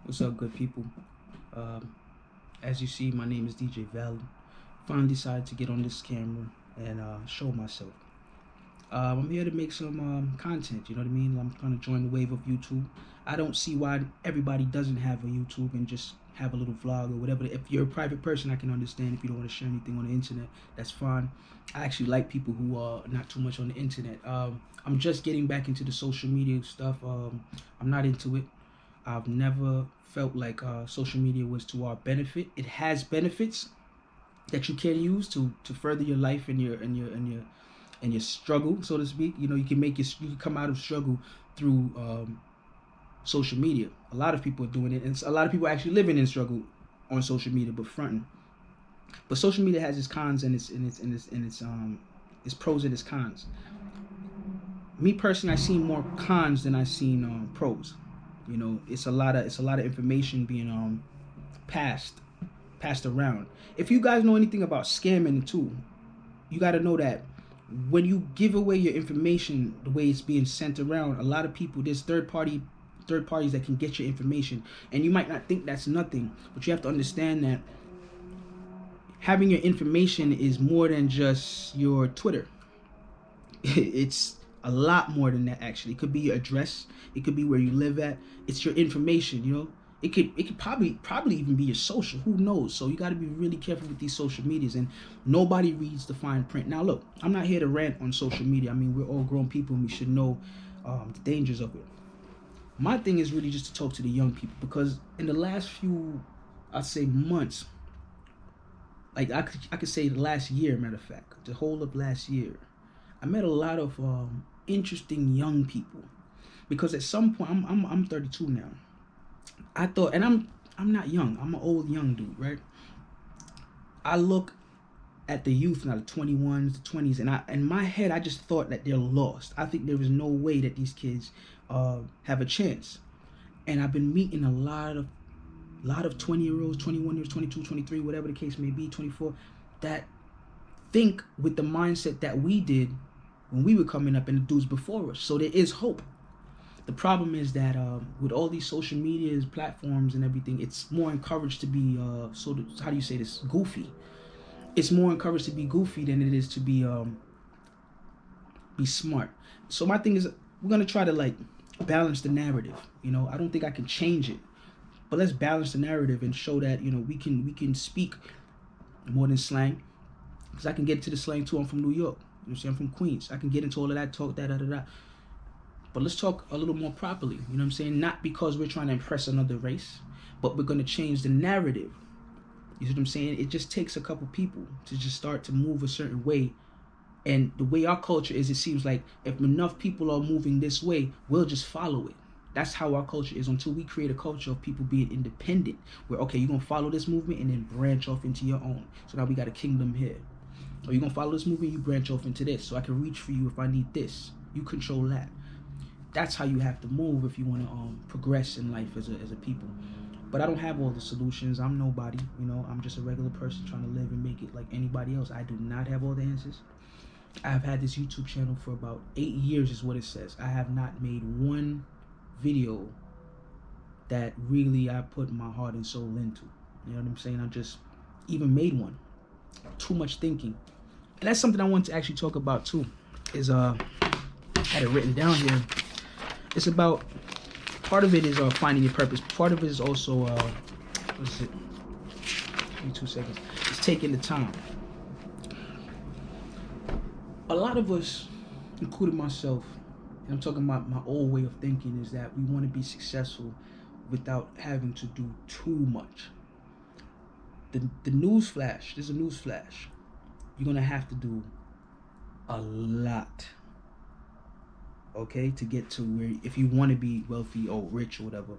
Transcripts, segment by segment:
What's up, good people? Um, as you see, my name is DJ Valley. Finally decided to get on this camera and show myself. I'm here to make some content, you know what I mean? I'm trying to join the wave of YouTube. I don't see why everybody doesn't have a YouTube and just have a little vlog or whatever. If you're a private person, I can understand if you don't want to share anything on the internet. That's fine. I actually like people who are not too much on the internet. I'm just getting back into the social media stuff. I'm not into it. I've never felt like social media was to our benefit. It has benefits that you can use to further your life and your struggle, so to speak. You know, you can come out of struggle through social media. A lot of people are doing it, and a lot of people are actually living in struggle on social media, but fronting. But social media has its cons and its pros and its cons. Me personally, I seen more cons than I seen pros. You know, it's a lot of information being passed around. If you guys know anything about scamming too, you got to know that when you give away your information the way it's being sent around, a lot of people, there's third parties that can get your information, and you might not think that's nothing, but you have to understand that having your information is more than just your Twitter. It's a lot more than that. Actually, it could be your address, it could be where you live at. It's your information, you know. It could probably even be your social, who knows. So you got to be really careful with these social medias, and nobody reads the fine print. Now look, I'm not here to rant on social media. I mean, we're all grown people and we should know the dangers of it. My thing is really just to talk to the young people, because in the last few, I'd say, months, like I could say the last year, matter of fact, the whole of last year, I met a lot of interesting young people. Because at some point, I'm 32 now. I thought, and I'm not young. I'm an old young dude, right? I look at the youth now, the 21s, the 20s, and in my head, I just thought that they're lost. I think there is no way that these kids have a chance. And I've been meeting a lot of 20-year-olds, 21 years, 22, 23, whatever the case may be, 24, that think with the mindset that we did when we were coming up and the dudes before us. So there is hope. The problem is that with all these social media platforms and everything, it's more encouraged to be how do you say this, goofy. It's more encouraged to be goofy than it is to be smart. So my thing is, we're gonna try to like balance the narrative. You know, I don't think I can change it, but let's balance the narrative and show that, you know, we can speak more than slang. Because I can get into the slang too. I'm from New York. You know, I'm from Queens. I can get into all of that talk, da. But let's talk a little more properly. You know what I'm saying? Not because we're trying to impress another race, but we're going to change the narrative. You see what I'm saying? It just takes a couple people to just start to move a certain way. And the way our culture is, it seems like if enough people are moving this way, we'll just follow it. That's how our culture is, until we create a culture of people being independent. Where, okay, you're going to follow this movement and then branch off into your own. So now we got a kingdom here. Or you're going to follow this movement, you branch off into this. So I can reach for you if I need this. You control that. That's how you have to move if you want to progress in life as a people. But I don't have all the solutions. I'm nobody, you know. I'm just a regular person trying to live and make it like anybody else. I do not have all the answers. I've had this YouTube channel for about 8 years is what it says. I have not made one video that really I put my heart and soul into. You know what I'm saying? I just even made one. Too much thinking. And that's something I want to actually talk about too. Is I had it written down here. It's about, part of it is finding your purpose. Part of it is also what is it? Give me 2 seconds. It's taking the time. A lot of us, including myself, and I'm talking about my old way of thinking, is that we want to be successful without having to do too much. The news flash, there's a news flash. You're going to have to do a lot, okay, to get to where, if you want to be wealthy or rich or whatever.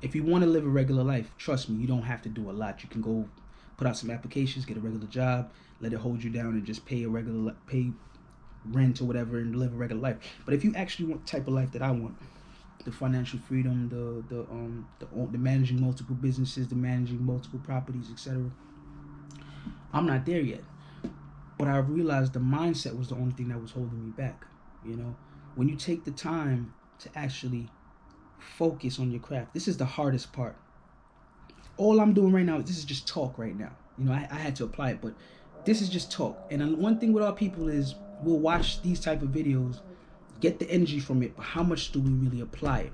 If you want to live a regular life, trust me, you don't have to do a lot. You can go put out some applications, get a regular job, let it hold you down, and just pay rent or whatever and live a regular life. But if you actually want the type of life that I want, the financial freedom, the managing multiple businesses, the managing multiple properties, etc., I'm not there yet. But I realized the mindset was the only thing that was holding me back. You know, when you take the time to actually focus on your craft, this is the hardest part. all I'm doing right now is this is just talk right now. You know, I had to apply it, but this is just talk. And one thing with our people is we'll watch these type of videos, get the energy from it, but how much do we really apply it?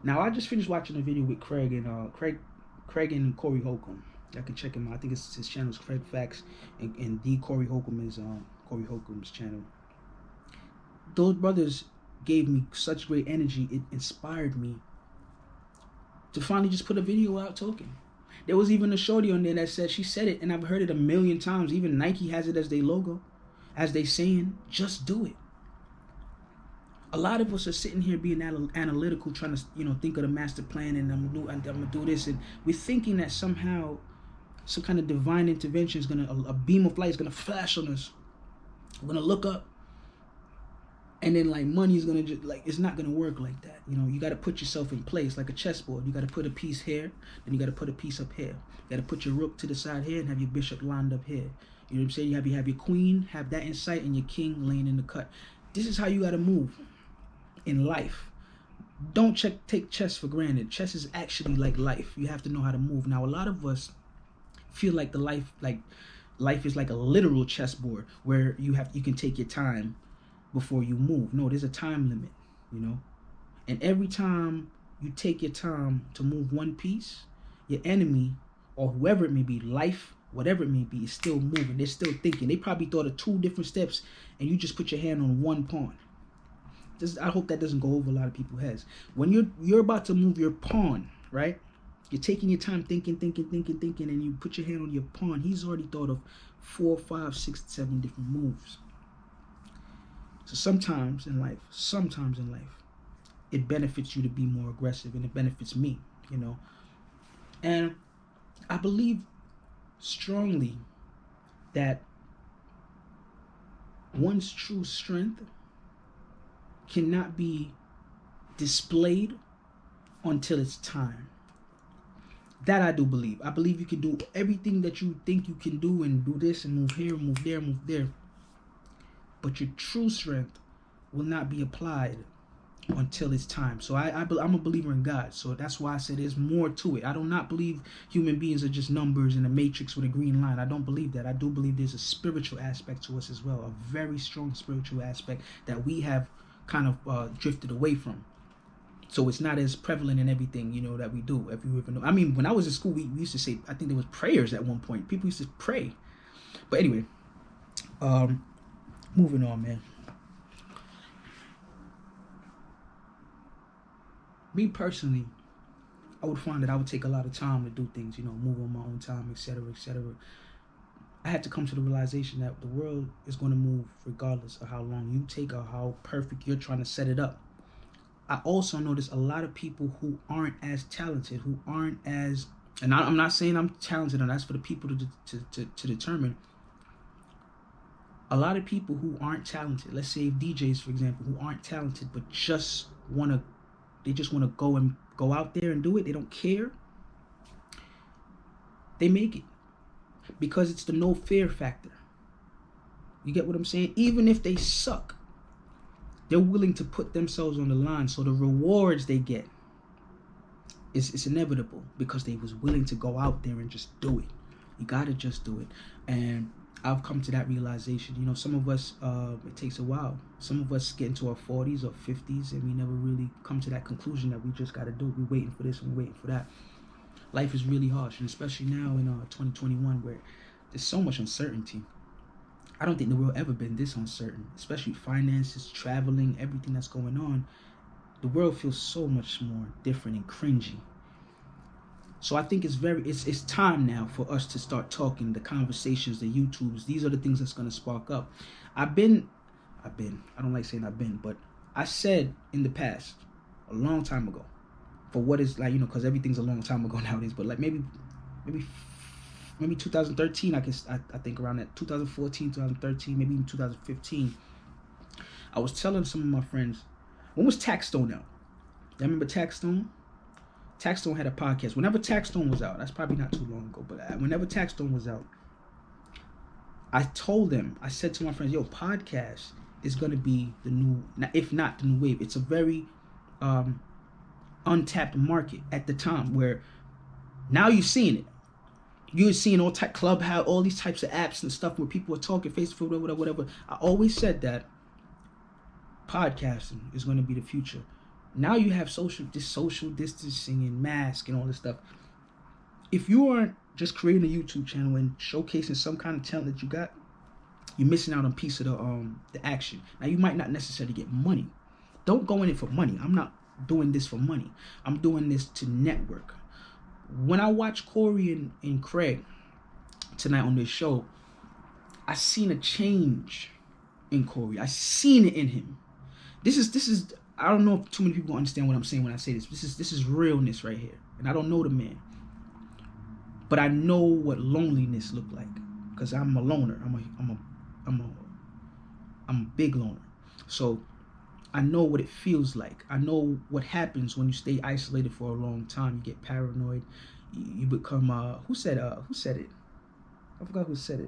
Now, I just finished watching a video with Craig and Corey Holcomb. I can check him out. I think it's his channel is Craig Facts, and the Corey Holcomb is Corey Holcomb's channel. Those brothers gave me such great energy. It inspired me to finally just put a video out talking. There was even a shorty on there that said, she said it, and I've heard it a million times. Even Nike has it as their logo, as they saying, just do it. A lot of us are sitting here being analytical, trying to, you know, think of the master plan, and I'm gonna do this, and we're thinking that somehow some kind of divine intervention is a beam of light is gonna flash on us. We're gonna look up, and then like money is gonna just like, it's not gonna work like that. You know, you got to put yourself in place like a chessboard. You got to put a piece here, then you got to put a piece up here. You got to put your rook to the side here and have your bishop lined up here. You know what I'm saying? You have your queen, have that in sight, and your king laying in the cut. This is how you got to move in life. Don't take chess for granted. Chess is actually like life. You have to know how to move. Now, a lot of us feel like life is like a literal chessboard where you can take your time before you move. No, there's a time limit, you know. And every time you take your time to move one piece, your enemy or whoever it may be, life, whatever it may be, is still moving. They're still thinking. They probably thought of 2 different steps, and you just put your hand on one pawn. I hope that doesn't go over a lot of people's heads. When you're about to move your pawn, right? You're taking your time thinking, and you put your hand on your pawn. He's already thought of 4, 5, 6, 7 different moves. So sometimes in life, it benefits you to be more aggressive, and it benefits me, you know. And I believe strongly that one's true strength cannot be displayed until it's time. That I do believe. I believe you can do everything that you think you can do, and do this and move here, move there, move there. But your true strength will not be applied until it's time. So I'm a believer in God. So that's why I said there's more to it. I do not believe human beings are just numbers in a matrix with a green line. I don't believe that. I do believe there's a spiritual aspect to us as well, a very strong spiritual aspect that we have kind of drifted away from. So it's not as prevalent in everything, you know, that we do. If you ever know, I mean, when I was in school, we used to say, I think there was prayers at one point. People used to pray. But anyway, moving on, man. Me personally, I would find that I would take a lot of time to do things, you know, move on my own time, etc., etc. I had to come to the realization that the world is going to move regardless of how long you take or how perfect you're trying to set it up. I also notice a lot of people who aren't as talented, who aren't as, and I'm not saying I'm talented, and that's for the people to determine. A lot of people who aren't talented, let's say DJs, for example, who aren't talented but just want to go out there and do it. They don't care. They make it because it's the no fear factor. You get what I'm saying? Even if they suck, they're willing to put themselves on the line. So the rewards they get it's inevitable because they was willing to go out there and just do it. You gotta just do it. And I've come to that realization. You know, some of us, it takes a while. Some of us get into our 40s or 50s and we never really come to that conclusion that we just got to do. We're waiting for this and we're waiting for that. Life is really harsh, and especially now in 2021 where there's so much uncertainty. I don't think the world ever been this uncertain, especially finances, traveling, everything that's going on. The world feels so much more different and cringy. So I think it's time now for us to start talking, the conversations, the YouTubes. These are the things that's going to spark up. I don't like saying I've been, but I said in the past, a long time ago, for what is like, you know, because everything's a long time ago nowadays, but like maybe 2013, I think around that 2014, 2013, maybe even 2015, I was telling some of my friends, when was Taxstone out? I remember Taxstone? Taxstone had a podcast. Whenever Taxstone was out, that's probably not too long ago, but whenever Taxstone was out, I said to my friends, yo, podcast is going to be the new, if not the new wave. It's a very untapped market at the time where Now you're seeing it. You're seeing all type Clubhouse, all these types of apps and stuff where people are talking Facebook, whatever. I always said that podcasting is going to be the future. Now you have social distancing and mask and all this stuff. If you aren't just creating a YouTube channel and showcasing some kind of talent that you got, you're missing out on a piece of the action. Now you might not necessarily get money. Don't go in it for money. I'm not doing this for money. I'm doing this to network. When I watch Corey and Craig tonight on this show, I seen a change in Corey. I seen it in him. This is I don't know if too many people understand what I'm saying when I say this. This is realness right here. And I don't know the man, but I know what loneliness look like, because I'm a loner. I'm a big loner. So I know what it feels like. I know what happens when you stay isolated for a long time. You get paranoid. You become who said it? I forgot who said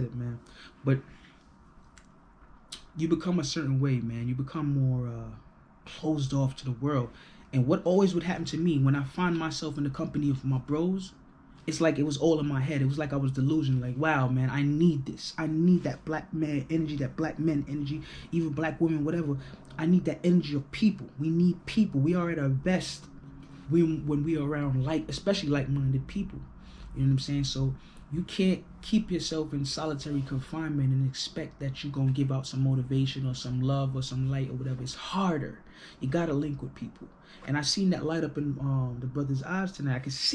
it, man. But you become a certain way, man. You become more closed off to the world. And what always would happen to me when I find myself in the company of my bros, it's like it was all in my head. It was like I was delusional. Like, wow, man, I need this. I need that black man energy, that black men energy, even black women, whatever. I need that energy of people. We need people. We are at our best when we are around especially like-minded people. You know what I'm saying? So you can't keep yourself in solitary confinement and expect that you're going to give out some motivation or some love or some light or whatever. It's harder. You got to link with people. And I seen that light up in the brother's eyes tonight. I can see